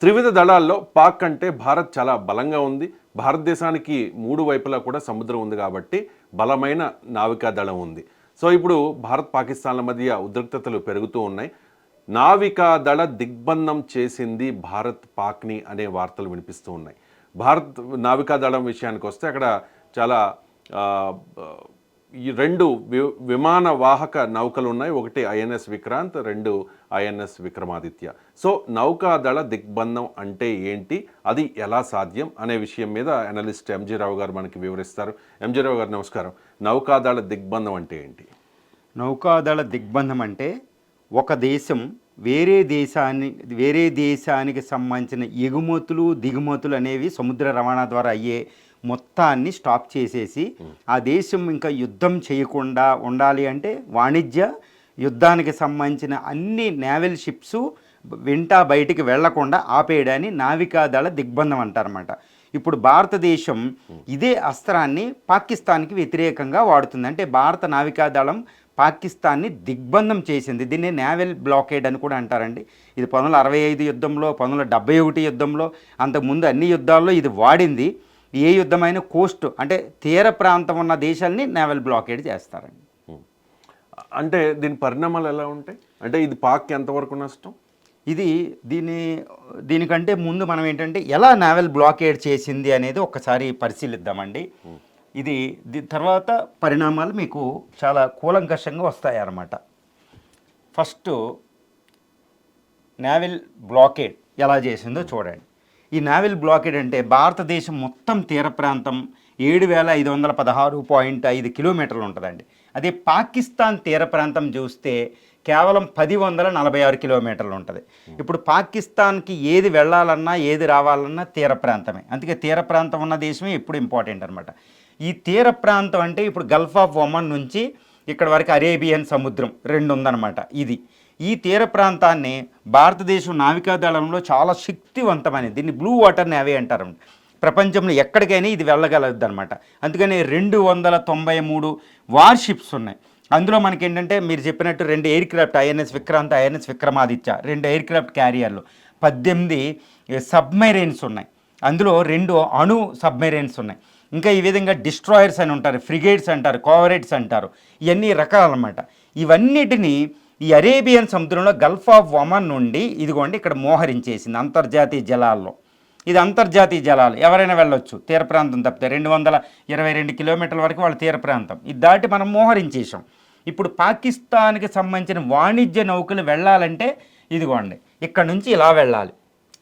త్రివిధ దళాల్లో పాక్ అంటే భారత్ చాలా బలంగా ఉంది. భారతదేశానికి 3 వైపులా కూడా సముద్రం ఉంది కాబట్టి బలమైన నావికా దళం ఉంది. సో ఇప్పుడు భారత్ పాకిస్తాన్ల మధ్య ఉద్రిక్తతలు పెరుగుతూ ఉన్నాయి. నావికా దళ దిగ్బంధం చేసింది భారత్ పాక్ని అనే వార్తలు వినిపిస్తూ ఉన్నాయి. భారత్ నావికా దళం విషయానికి వస్తే అక్కడ చాలా ఈ 2 విమాన వాహక నౌకలు ఉన్నాయి. ఒకటి INS Vikrant, 2 INS Vikramaditya. So నౌకాదళ దిగ్బంధం అంటే ఏంటి, అది ఎలా సాధ్యం అనే విషయం మీద అనలిస్ట్ ఎంజీ రావు గారు మనకి వివరిస్తారు. ఎంజీ రావు గారు నమస్కారం. నౌకాదళ దిగ్బంధం అంటే ఏంటి? నౌకాదళ దిగ్బంధం అంటే ఒక దేశం వేరే దేశానికి సంబంధించిన ఎగుమతులు దిగుమతులు అనేవి సముద్ర రవాణా ద్వారా అయ్యే మొత్తాన్ని స్టాప్ చేసేసి ఆ దేశం ఇంకా యుద్ధం చేయకుండా ఉండాలి అంటే వాణిజ్య యుద్ధానికి సంబంధించిన అన్ని నేవల్ షిప్స్ బయటికి వెళ్లకుండా ఆపేయడాన్ని నావికాదళ దిగ్బంధం అంటారన్నమాట. ఇప్పుడు భారతదేశం ఇదే అస్త్రాన్ని పాకిస్తాన్కి వ్యతిరేకంగా వాడుతుంది. అంటే భారత నావికాదళం పాకిస్తాన్ని దిగ్బంధం చేసింది. దీన్ని నేవల్ బ్లాకేడ్ అని కూడా అంటారండి. ఇది 1965 యుద్ధంలో, 1971 యుద్ధంలో, అంతకుముందు అన్ని యుద్ధాల్లో ఇది వాడింది. ఏ యుద్ధమైన కోస్ట్ అంటే తీర ప్రాంతం ఉన్న దేశాలని నేవల్ బ్లాకేడ్ చేస్తారండి. అంటే దీని పరిణామాలు ఎలా ఉంటాయి? అంటే ఇది పాక్ ఎంతవరకు నష్టం? దీనికంటే ముందు మనం ఏంటంటే ఎలా నేవల్ బ్లాకేడ్ చేసింది అనేది ఒక్కసారి పరిశీలిద్దామండి. తర్వాత పరిణామాలు మీకు చాలా కూలంకషంగా వస్తాయి అన్నమాట. ఫస్ట్ నేవల్ బ్లాకేడ్ ఎలా చేసిందో చూడండి. ఈ నేవల్ బ్లాకేడ్ అంటే భారతదేశం మొత్తం తీర ప్రాంతం 7516.5 కిలోమీటర్లు ఉంటుందండి. అదే పాకిస్తాన్ తీర ప్రాంతం చూస్తే కేవలం 1046 కిలోమీటర్లు ఉంటుంది. ఇప్పుడు పాకిస్తాన్కి ఏది వెళ్ళాలన్నా ఏది రావాలన్నా తీర ప్రాంతమే. అందుకే తీర ప్రాంతం ఉన్న దేశమే ఎప్పుడు ఇంపార్టెంట్ అనమాట. ఈ తీర ప్రాంతం అంటే ఇప్పుడు గల్ఫ్ ఆఫ్ ఒమన్ నుంచి ఇక్కడ వరకు అరేబియన్ సముద్రం 2 ఉందన్నమాట. ఈ తీర ప్రాంతాన్ని భారతదేశం నావికాదళంలో చాలా శక్తివంతమైనది. దీన్ని బ్లూ వాటర్ నేవీ అంటారు. ప్రపంచంలో ఎక్కడికైనా ఇది వెళ్ళగలదు అనమాట. అందుకని 293 వార్షిప్స్ ఉన్నాయి. అందులో మనకి ఏంటంటే మీరు చెప్పినట్టు 2 air craft INS Vikrant, INS Vikramaditya, 2 air craft క్యారియర్లు, 18 సబ్మెరైన్స్ ఉన్నాయి. అందులో 2 అణు సబ్మెరైన్స్ ఉన్నాయి. ఇంకా ఈ విధంగా డిస్ట్రాయర్స్ అని ఉంటారు, ఫ్రిగేట్స్ అంటారు, కోవరేట్స్ అంటారు. ఇవన్నీ రకాలన్నమాట. ఇవన్నిటిని ఈ అరేబియన్ సముద్రంలో గల్ఫ్ ఆఫ్ ఒమన్ నుండి ఇదిగోండి ఇక్కడ మోహరించేసింది అంతర్జాతీయ జలాల్లో. ఇది అంతర్జాతీయ జలాలు, ఎవరైనా వెళ్ళొచ్చు తీర ప్రాంతం తప్పితే. 222 కిలోమీటర్ల వరకు వాళ్ళ తీర ప్రాంతం. ఇది దాటి మనం మోహరించేసాం. ఇప్పుడు పాకిస్తాన్కి సంబంధించిన వాణిజ్య నౌకలు వెళ్ళాలంటే ఇదిగోండి ఇక్కడ నుంచి ఇలా వెళ్ళాలి,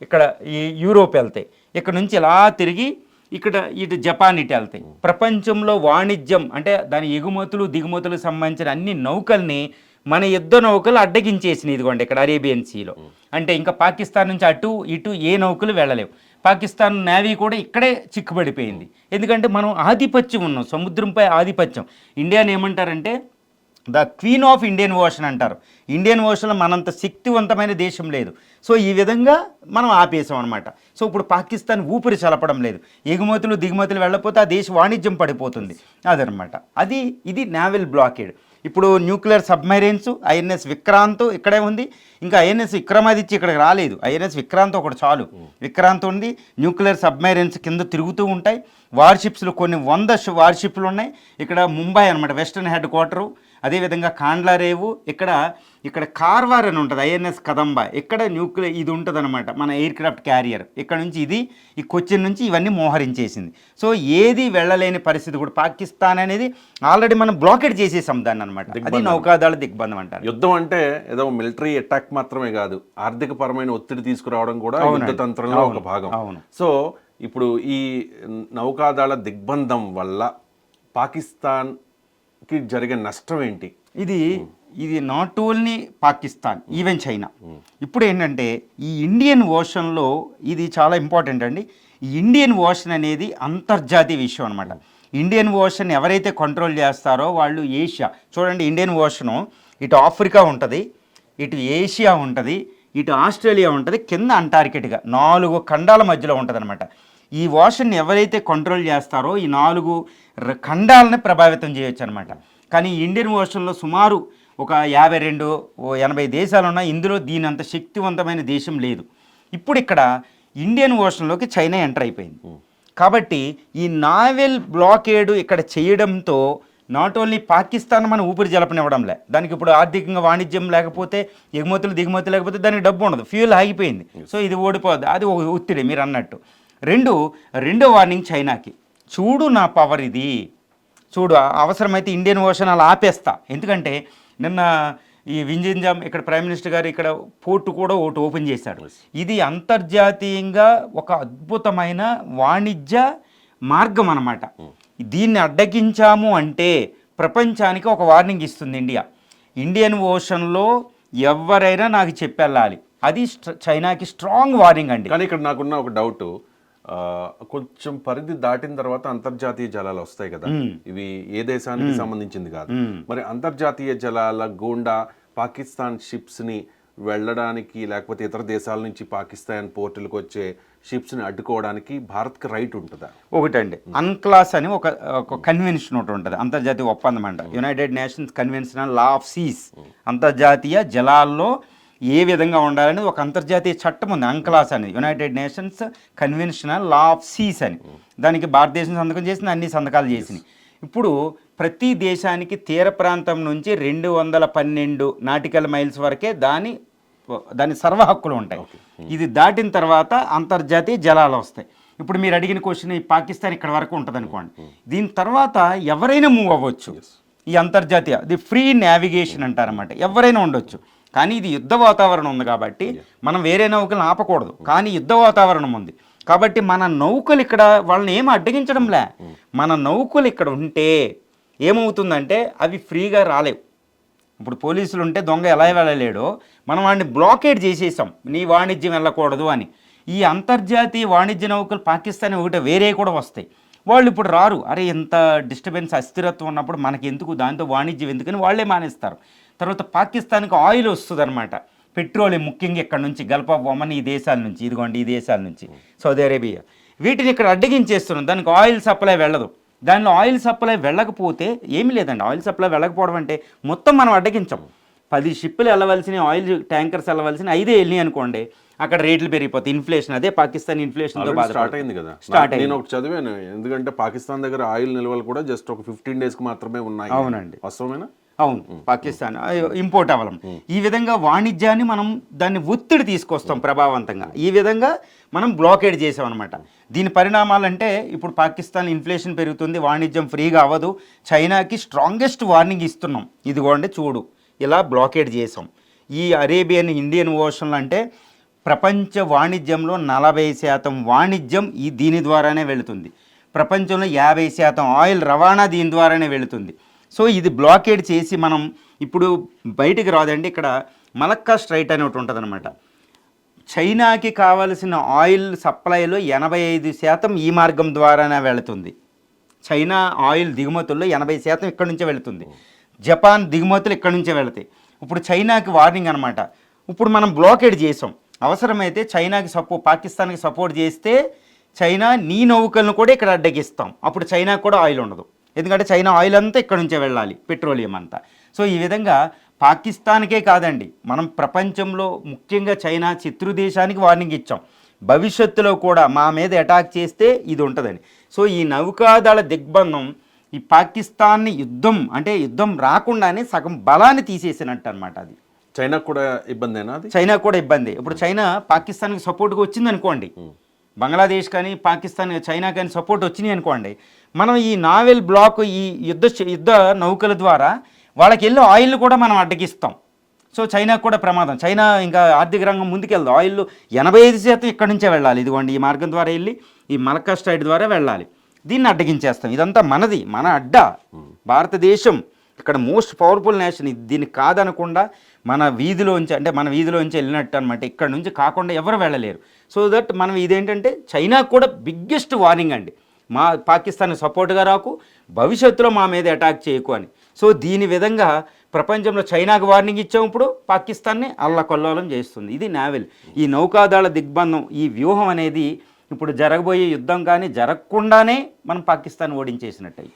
ఇక్కడ ఈ యూరోప్ వెళ్తాయి, ఇక్కడ నుంచి ఇలా తిరిగి ఇక్కడ ఇటు జపాన్ ఇటు వెళ్తాయి. ప్రపంచంలో వాణిజ్యం అంటే దాని ఎగుమతులు దిగుమతులకు సంబంధించిన అన్ని నౌకల్ని మన యుద్ధ నౌకలు అడ్డగించేసినాయి. ఇదిగోండి ఇక్కడ అరేబియన్ సీలో. అంటే ఇంకా పాకిస్తాన్ నుంచి అటు ఇటు ఏ నౌకలు వెళ్ళలేవు. పాకిస్తాన్ నేవీ కూడా ఇక్కడే చిక్కుబడిపోయింది. ఎందుకంటే మనం ఆధిపత్యం ఉన్నాం, సముద్రంపై ఆధిపత్యం. ఇండియాని ఏమంటారంటే the queen of Indian ocean అంటారు. ఇండియన్ ఓషన్లో మనంత శక్తివంతమైన దేశం లేదు. సో ఈ విధంగా మనం ఆపేసాం అనమాట. సో ఇప్పుడు పాకిస్తాన్ ఊపిరి చలపడం లేదు. ఎగుమతులు దిగుమతులు వెళ్ళకపోతే ఆ దేశ వాణిజ్యం పడిపోతుంది. అదనమాట. ఇది నేవల్ బ్లాకేడ్. ఇప్పుడు న్యూక్లియర్ సబ్మెరైన్స్ ఐఎన్ఎస్ విక్రాంత్ ఇక్కడే ఉంది. ఇంకా ఐఎన్ఎస్ విక్రమాదిత్య ఇక్కడికి రాలేదు. ఐఎన్ఎస్ విక్రాంత్ ఒకటి చాలు. విక్రాంత్ ఉంది. న్యూక్లియర్ సబ్మెరైన్స్ కింద తిరుగుతూ ఉంటాయి. వార్షిప్స్లో కొన్ని 100 వార్షిప్లు ఉన్నాయి. ఇక్కడ ముంబై అనమాట వెస్టర్న్ హెడ్ క్వార్టరు. అదేవిధంగా కాండ్లా రేవు, ఇక్కడ కార్వార్ అని ఉంటుంది ఐఎన్ఎస్ కదంబా, ఇక్కడ న్యూక్లియర్ ఇది ఉంటుంది అనమాట మన ఎయిర్ క్రాఫ్ట్ క్యారియర్. ఇక్కడ నుంచి ఈ కొచ్చిన్ నుంచి ఇవన్నీ మోహరించేసింది. సో ఏది వెళ్ళలేని పరిస్థితి కూడా పాకిస్తాన్ అనేది ఆల్రెడీ మనం బ్లాకేడ్ చేసేసాం దాన్ని అనమాట. అది నౌకాదళ దిగ్బంధం అంటారు. యుద్ధం అంటే ఏదో మిలిటరీ అటాక్ మాత్రమే కాదు, ఆర్థిక పరమైన ఒత్తిడి తీసుకురావడం కూడా యుద్ధ తంత్రంలో ఒక భాగం. సో ఇప్పుడు ఈ నౌకాదళ దిగ్బంధం వల్ల పాకిస్తాన్కి జరిగే నష్టం ఏంటి? ఇది not only Pakistan, even China. ఇప్పుడు ఏంటంటే ఈ ఇండియన్ ఓషన్లో ఇది చాలా ఇంపార్టెంట్ అండి. ఈ ఇండియన్ ఓషన్ అనేది అంతర్జాతీయ విషయం అనమాట. ఇండియన్ ఓషన్ ఎవరైతే కంట్రోల్ చేస్తారో వాళ్ళు ఏషియా చూడండి. ఇండియన్ ఓషను ఇటు ఆఫ్రికా ఉంటుంది, ఇటు ఏషియా ఉంటుంది, ఇటు ఆస్ట్రేలియా ఉంటుంది, కింద అంటార్కిటికా 4 ఖండాల మధ్యలో ఉంటుంది అనమాట. ఈ ఓషన్ ఎవరైతే కంట్రోల్ చేస్తారో ఈ 4 ఖండాలని ప్రభావితం చేయొచ్చు అనమాట. కానీ ఇండియన్ ఓషన్లో సుమారు ఒక 52-80 దేశాలు ఉన్నాయి. ఇందులో దీని అంత శక్తివంతమైన దేశం లేదు. ఇప్పుడు ఇక్కడ ఇండియన్ ఓషన్లోకి చైనా ఎంటర్ అయిపోయింది. కాబట్టి ఈ నావెల్ బ్లాకేడ్ ఇక్కడ చేయడంతో నాట్ ఓన్లీ పాకిస్తాన్ మనం ఊపిరి జలపనివ్వడంలే, దానికి ఇప్పుడు ఆర్థికంగా వాణిజ్యం లేకపోతే ఎగుమతులు దిగుమతులు లేకపోతే దానికి డబ్బు ఉండదు, ఫ్యూయల్ ఆగిపోయింది. సో ఇది ఓడిపోద్ది, అది ఒక ఒత్తిడి మీరు అన్నట్టు. రెండో వార్నింగ్ చైనాకి, చూడు నా పవర్ ఇది, చూడు అవసరమైతే ఇండియన్ ఓషన్ అలా ఆపేస్తా. ఎందుకంటే నిన్న ఈ వింజింజామ్ ఇక్కడ ప్రైమ్ మినిస్టర్ గారు ఇక్కడ పోర్టు కూడా ఒకటి ఓపెన్ చేశాడు. ఇది అంతర్జాతీయంగా ఒక అద్భుతమైన వాణిజ్య మార్గం అన్నమాట. దీన్ని అడ్డగించాము అంటే ప్రపంచానికి ఒక వార్నింగ్ ఇస్తుంది ఇండియా. ఇండియన్ ఓషన్లో ఎవరైనా నాకు చెప్పెళ్ళాలి, అది చైనాకి స్ట్రాంగ్ వార్నింగ్ అండి. కానీ ఇక్కడ నాకున్న ఒక డౌట్, కొంచెం పరిధి దాటిన తర్వాత అంతర్జాతీయ జలాలు వస్తాయి కదా, ఇవి ఏ దేశానికి సంబంధించింది కాదు. మరి అంతర్జాతీయ జలాల గుండా పాకిస్తాన్ షిప్స్ ని వెళ్ళడానికి లేకపోతే ఇతర దేశాల నుంచి పాకిస్తాన్ పోర్టులకు వచ్చే షిప్స్ ని అడ్డుకోవడానికి భారత్కి రైట్ ఉంటుందా? ఒకటండి, అన్క్లాస్ అని ఒక కన్వెన్షన్ ఒకటి ఉంటుంది, అంతర్జాతీయ ఒప్పందం అంట, United Nations Convention on Law of Seas. అంతర్జాతీయ జలాల్లో ఏ విధంగా ఉండాలని ఒక అంతర్జాతీయ చట్టం ఉంది, అంక్లాస్ అని, United Nations conventional law of seas అని. దానికి భారతదేశం సంతకం చేసింది, అన్ని సంతకాలు చేసినాయి. ఇప్పుడు ప్రతి దేశానికి తీర ప్రాంతం నుంచి 212 నాటికల్ మైల్స్ వరకే దాని సర్వ హక్కులు ఉంటాయి. ఇది దాటిన తర్వాత అంతర్జాతీయ జలాలు వస్తాయి. ఇప్పుడు మీరు అడిగిన క్వశ్చన్, ఈ పాకిస్తాన్ ఇక్కడ వరకు ఉంటుంది అనుకోండి, దీని తర్వాత ఎవరైనా మూవ్ అవ్వచ్చు. ఈ అంతర్జాతీయ ది ఫ్రీ నావిగేషన్ అంటారన్నమాట, ఎవరైనా ఉండొచ్చు. కానీ ఇది యుద్ధ వాతావరణం ఉంది కాబట్టి మనం వేరే నౌకలను ఆపకూడదు, కానీ యుద్ధ వాతావరణం ఉంది కాబట్టి మన నౌకలు ఇక్కడ వాళ్ళని ఏమి అడ్డగించడంలే. మన నౌకలు ఇక్కడ ఉంటే ఏమవుతుందంటే అవి ఫ్రీగా రాలేవు. ఇప్పుడు పోలీసులు ఉంటే దొంగ ఎలా వెళ్ళలేడో మనం వాడిని బ్లాకేడ్ చేసేసాం, నీ వాణిజ్యం వెళ్ళకూడదు అని. ఈ అంతర్జాతీయ వాణిజ్య నౌకలు పాకిస్తాన్ ఒకటి వేరే కూడా వస్తాయి, వాళ్ళు ఇప్పుడు రారు. అరే ఎంత డిస్టర్బెన్స్ అస్థిరత్వం ఉన్నప్పుడు మనకి ఎందుకు, దాంతో వాణిజ్యం ఎందుకని వాళ్ళే మానేస్తారు. తర్వాత పాకిస్తాన్కి ఆయిల్ వస్తుంది అనమాట, పెట్రోలియం, ముఖ్యంగా ఇక్కడ నుంచి గల్ఫ్ ఆఫ్ ఒమన్, ఈ దేశాల నుంచి, ఇదిగోండి ఈ దేశాల నుంచి, సౌదీ అరేబియా, వీటిని ఇక్కడ అడ్డగించేస్తున్నాం. దానికి ఆయిల్ సప్లై వెళ్ళదు. దానిలో ఆయిల్ సప్లై వెళ్ళకపోతే ఏమీ లేదండి, ఆయిల్ సప్లై వెళ్ళకపోవడం అంటే మొత్తం మనం అడ్డగించాం. 10 షిప్పులు వెళ్ళవలసిన, ఆయిల్ ట్యాంకర్స్ వెళ్ళవలసిన 5 వెళ్ళినాయి అనుకోండి, అక్కడ రేట్లు పెరిగిపోతాయి. ఇన్ఫ్లేషన్, అదే పాకిస్తాన్ ఇన్ఫ్లేషన్తో స్టార్ట్ అయింది కదా, స్టార్ట్ అయింది. నేను ఒకటి చదివాను, ఎందుకంటే పాకిస్తాన్ దగ్గర ఆయిల్ నిల్వలు కూడా జస్ట్ ఒక 15 days మాత్రమే ఉన్నాయి. అవునండి, వాస్తవమేనా? అవును, పాకిస్తాన్ ఇంపోర్ట్ అవ్వడం. ఈ విధంగా వాణిజ్యాన్ని మనం దాన్ని ఒత్తిడి తీసుకొస్తాం ప్రభావవంతంగా, ఈ విధంగా మనం బ్లాకేడ్ చేసాం అనమాట. దీని పరిణామాలంటే ఇప్పుడు పాకిస్తాన్ ఇన్ఫ్లేషన్ పెరుగుతుంది, వాణిజ్యం ఫ్రీగా అవ్వదు. చైనాకి స్ట్రాంగెస్ట్ వార్నింగ్ ఇస్తున్నాం, ఇదిగోండి చూడు ఇలా బ్లాకేడ్ చేసాం. ఈ అరేబియన్ ఇండియన్ ఓషన్లు అంటే ప్రపంచ వాణిజ్యంలో 40% వాణిజ్యం దీని ద్వారానే వెళుతుంది. ప్రపంచంలో 50% ఆయిల్ రవాణా దీని ద్వారానే వెళుతుంది. సో ఇది బ్లాకేడ్ చేసి మనం ఇప్పుడు బయటికి రాదండి. ఇక్కడ మలక్కా స్ట్రైట్ అని ఒకటి ఉంటుంది అనమాట. చైనాకి కావలసిన ఆయిల్ సప్లైలో 85% ఈ మార్గం ద్వారానే వెళుతుంది. చైనా ఆయిల్ దిగుమతుల్లో 80% ఇక్కడి నుంచే వెళుతుంది. జపాన్ దిగుమతులు ఇక్కడి నుంచే వెళతాయి. ఇప్పుడు చైనాకి వార్నింగ్ అనమాట. ఇప్పుడు మనం బ్లాకేడ్ చేసాం, అవసరమైతే చైనాకి పాకిస్తాన్కి సపోర్ట్ చేస్తే చైనా నీ నౌకలను కూడా ఇక్కడ అడ్డగిస్తాం. అప్పుడు చైనాకి కూడా ఆయిల్ ఉండదు, ఎందుకంటే చైనా ఆయిల్ అంతా ఇక్కడ నుంచే వెళ్ళాలి, పెట్రోలియం అంతా. సో ఈ విధంగా పాకిస్తాన్కే కాదండి, మనం ప్రపంచంలో ముఖ్యంగా చైనా శత్రు దేశానికి వార్నింగ్ ఇచ్చాం, భవిష్యత్తులో కూడా మా మీద అటాక్ చేస్తే ఇది ఉంటుందని. సో ఈ నౌకాదళ దిగ్బంధం ఈ పాకిస్తాన్ని యుద్ధం రాకుండానే సగం బలాన్ని తీసేసినట్టు అనమాట. అది చైనా కూడా ఇబ్బందేనా? అది చైనా కూడా ఇబ్బంది. ఇప్పుడు చైనా పాకిస్తాన్కి సపోర్ట్గా వచ్చింది అనుకోండి, బంగ్లాదేశ్ కానీ పాకిస్తాన్ చైనా కానీ సపోర్ట్ వచ్చినాయి అనుకోండి, మనం ఈ నావెల్ బ్లాక్ ఈ యుద్ధ నౌకల ద్వారా వాళ్ళకి వెళ్ళి ఆయిల్ కూడా మనం అడ్డగిస్తాం. సో చైనాకు కూడా ప్రమాదం. చైనా ఇంకా ఆర్థిక రంగం ముందుకెళ్దు, ఆయిల్ 85% ఇక్కడి నుంచే వెళ్ళాలి, ఇదిగోండి ఈ మార్గం ద్వారా వెళ్ళి ఈ మలక్కా స్ట్రైట్ ద్వారా వెళ్ళాలి. దీన్ని అడ్డగించేస్తాం. ఇదంతా మనది, మన అడ్డ, భారతదేశం ఇక్కడ మోస్ట్ పవర్ఫుల్ నేషన్. దీన్ని కాదనకుండా మన వీధిలోంచి వెళ్ళినట్టు అనమాట. ఇక్కడ నుంచి కాకుండా ఎవరు వెళ్ళలేరు. సో దట్ మనం ఇదేంటంటే చైనా కూడా బిగ్గెస్ట్ వార్నింగ్ అండి, మా పాకిస్తాన్కి సపోర్ట్గా రాకు, భవిష్యత్తులో మా మీద అటాక్ చేయకు అని. సో దీని విధంగా ప్రపంచంలో చైనాకు వార్నింగ్ ఇచ్చాం, ఇప్పుడు పాకిస్తాన్ని అల్లకొల్లోలం చేస్తుంది. ఇది నావెల్, ఈ నౌకాదళ దిగ్బంధం, ఈ వ్యూహం అనేది ఇప్పుడు జరగబోయే యుద్ధం కానీ జరగకుండానే మనం పాకిస్తాన్ ఓడించేసినట్టు.